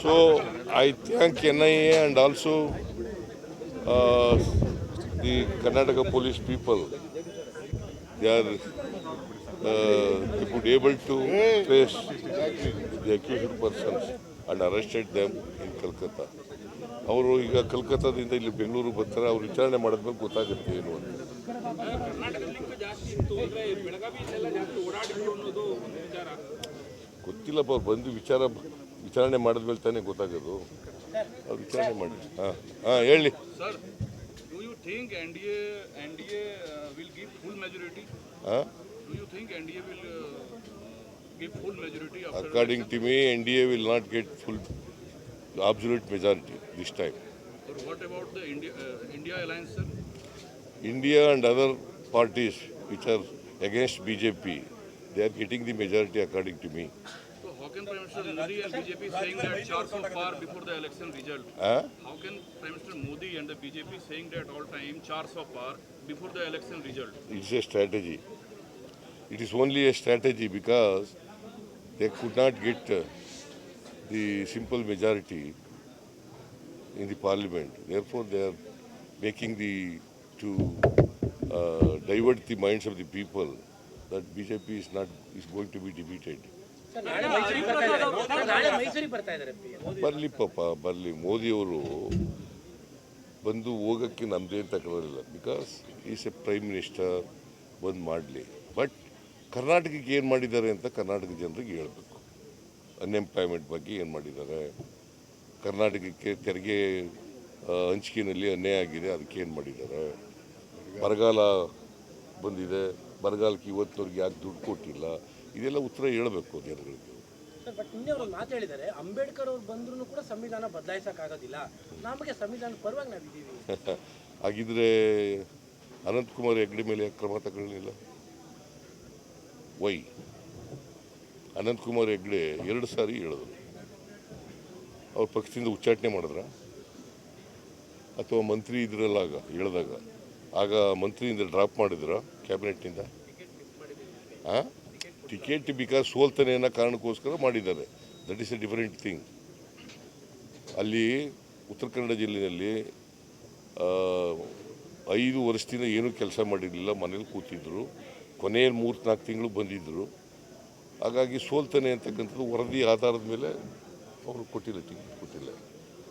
So I thank NIA and also the Karnataka police people. They could able to trace the accused persons and arrested them in Kolkata. ಅವರು ಈಗ ಕಲ್ಕತ್ತಾದಿಂದ ಇಲ್ಲಿ ಬೆಂಗಳೂರಿಗೆ ಬರ್ತಾರೆ. ಅವ್ರು ವಿಚಾರಣೆ ಮಾಡಿದ್ಮೇಲೆ ಗೊತ್ತಾಗುತ್ತೆ ಏನು ಅಂತ. ಗೊತ್ತಿಲ್ಲಪ್ಪ, ಅವ್ರು ಬಂದು ವಿಚಾರಣೆ ಮಾಡಿದ್ಮೇಲೆ ತಾನೇ ಗೊತ್ತಾಗೋದು. ಅವ್ರು ವಿಚಾರಣೆ ಮಾಡಿ ಹೇಳಿ. Sir, do you think NDA will give full majority? Do you think NDA will give full majority after According to me, NDA will not get full absolute majority this time. Or what about the India alliance, sir? India and other parties which are against BJP, they are getting the majority according to me. So how can Prime Minister Modi and BJP saying that charts of power before the election result? How can Prime Minister Modi and the BJP saying that all time charts of power before the election result? It's a strategy. It is only a strategy because they could not get the simple majority in the parliament. Therefore, they are making to divert the minds of the people that BJP is going to be defeated. ಬರಲಿ ಪಾಪ, ಬರಲಿ. ಮೋದಿಯವರು ಬಂದು ಹೋಗೋಕ್ಕೆ ನಮ್ಮದೇನು ತಕರಾರಿಲ್ಲ. Because is a prime minister, ಬಂದು ಮಾಡಲಿ. ಬಟ್ ಕರ್ನಾಟಕಕ್ಕೆ ಏನು ಮಾಡಿದ್ದಾರೆ ಅಂತ ಕರ್ನಾಟಕ ಜನರಿಗೆ ಹೇಳಬೇಕು. ಅನ್ಎಂಪ್ಲಾಯ್ಮೆಂಟ್ ಬಗ್ಗೆ ಏನು ಮಾಡಿದ್ದಾರೆ, ಕರ್ನಾಟಕಕ್ಕೆ ತೆರಿಗೆ ಹಂಚಿಕೆಯಲ್ಲಿ ಅನ್ಯಾಯ ಆಗಿದೆ, ಅದಕ್ಕೆ ಏನು ಮಾಡಿದ್ದಾರೆ, ಬರಗಾಲ ಬಂದಿದೆ, ಬರಗಾಲಕ್ಕೆ ಇವತ್ತಿನವ್ರಿಗೆ ಯಾಕೆ ದುಡ್ಡು ಕೊಟ್ಟಿಲ್ಲ, ಇದೆಲ್ಲ ಉತ್ತರ ಹೇಳಬೇಕು ಜನಗಳಿಗೆ. ಬಟ್ ನಿನ್ನೆ ಅವರು ಮಾತು ಹೇಳಿದ್ದಾರೆ, ಅಂಬೇಡ್ಕರ್ ಅವ್ರು ಬಂದ್ರೂ ಕೂಡ ಸಂವಿಧಾನ ಬದಲಾಯಿಸೋಕ್ಕಾಗೋದಿಲ್ಲ, ನಮಗೆ ಸಂವಿಧಾನ ಪರವಾಗಿ ನಾವಿದ್ದೀವಿ. ಹಾಗಿದ್ರೆ ಅನಂತಕುಮಾರ್ ಹೆಗಡೆ ಮೇಲೆ ಕ್ರಮ ತಗೊಳ್ಳಿಲ್ಲ? ವೈ? ಅನಂತಕುಮಾರ್ ಹೆಗಡೆ 2 ಸಾರಿ ಹೇಳಿದ್ರು. ಅವ್ರ ಪಕ್ಷದಿಂದ ಉಚ್ಚಾಟನೆ ಮಾಡಿದ್ರ ಅಥವಾ ಮಂತ್ರಿ ಇದ್ರಲ್ಲ ಹೇಳಿದಾಗ ಆಗ ಮಂತ್ರಿಯಿಂದ ಡ್ರಾಪ್ ಮಾಡಿದ್ರ ಕ್ಯಾಬಿನೆಟ್ನಿಂದ? ಟಿಕೆಟ್ ಬಿಕಾಸ್ ಸೋಲ್ತಾನೆ ಅನ್ನೋ ಕಾರಣಕ್ಕೋಸ್ಕರ ಮಾಡಿದ್ದಾರೆ. That is A different thing. ಅಲ್ಲಿ ಉತ್ತರ ಕನ್ನಡ ಜಿಲ್ಲೆಯಲ್ಲಿ 5 ವರ್ಷದಿಂದ ಏನೂ ಕೆಲಸ ಮಾಡಿರಲಿಲ್ಲ, ಮನೇಲಿ ಕೂತಿದ್ರು. ಕೊನೆಯಲ್ಲಿ 3-4 ತಿಂಗಳು ಬಂದಿದ್ದರು. ಹಾಗಾಗಿ ಸೋಲ್ತಾನೆ ಅಂತಕ್ಕಂಥದ್ದು ವರದಿ ಆಧಾರದ ಮೇಲೆ ಅವರು ಕೊಟ್ಟಿಲ್ಲ, ಟಿಕೆಟ್ ಕೊಟ್ಟಿಲ್ಲ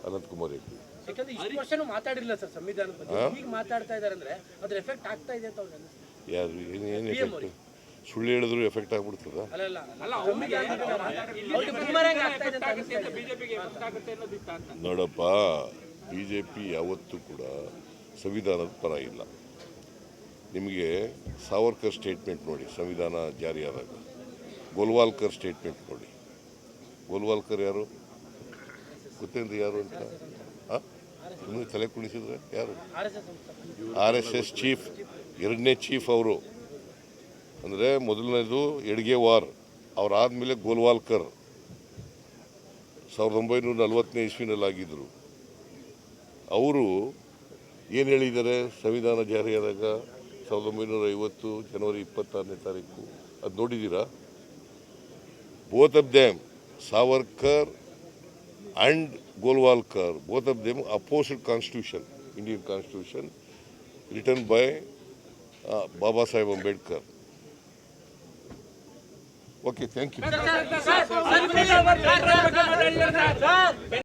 ಅನಂತಕುಮಾರ್ ಹೆಗಡೆ. ಯಾಕಂದ್ರೆ ಇಷ್ಟು ವರ್ಷನೂ ಮಾತಾಡಿರಲಿಲ್ಲ ಸರ್ ಸಂವಿಧಾನದ ಬಗ್ಗೆ, ಈಗ ಮಾತಾಡ್ತಾ ಇದ್ದಾರೆ ಅಂದ್ರೆ ಅದ್ರ ಎಫೆಕ್ಟ್ ಆಗ್ತಾ ಇದೆ ಅಂತ ಅವ್ರಿಗೆ ಅನಿಸುತ್ತೆ. ಯಾರು ಏನು ಎಫೆಕ್ಟ್? ಸುಳ್ಳು ಹೇಳಿದ್ರು ಎಫೆಕ್ಟ್ ಆಗ್ಬಿಡ್ತದ? ನೋಡಪ್ಪ, BJP ಯಾವತ್ತೂ ಕೂಡ ಸಂವಿಧಾನದ ಪರ ಇಲ್ಲ. ನಿಮಗೆ ಸಾವರ್ಕರ್ ಸ್ಟೇಟ್ಮೆಂಟ್ ನೋಡಿ, ಸಂವಿಧಾನ ಜಾರಿಯಾದಾಗ. ಗೋಲ್ವಾಲ್ಕರ್ ಸ್ಟೇಟ್ಮೆಂಟ್ ನೋಡಿ. ಗೋಲ್ವಾಲ್ಕರ್ ಯಾರು ಗೊತ್ತೇನ್ರಿ ಯಾರು ಅಂತ? ನಿಮಗೆ ತಲೆ ಕುಣಿಸಿದ್ರೆ ಯಾರು? RSS ಚೀಫ್, 2ನೇ ಚೀಫ್ ಅವರು. ಅಂದರೆ ಮೊದಲನೇದು ಎಡ್ಗೆವಾರ್, ಅವರಾದಮೇಲೆ ಗೋಲ್ವಾಲ್ಕರ್ 1940ನೇ ಇಸ್ವಿನಲ್ಲಿ ಆಗಿದ್ದರು. ಅವರು ಏನು ಹೇಳಿದ್ದಾರೆ ಸಂವಿಧಾನ ಜಾರಿಯಾದಾಗ 1950 ಜನವರಿ 26ನೇ ತಾರೀಕು? ಅದು ನೋಡಿದ್ದೀರಾ? both of them, Savarkar and Golwalkar, both of them opposed constitution, Indian constitution, written by Baba Saheb Ambedkar. Okay, thank you.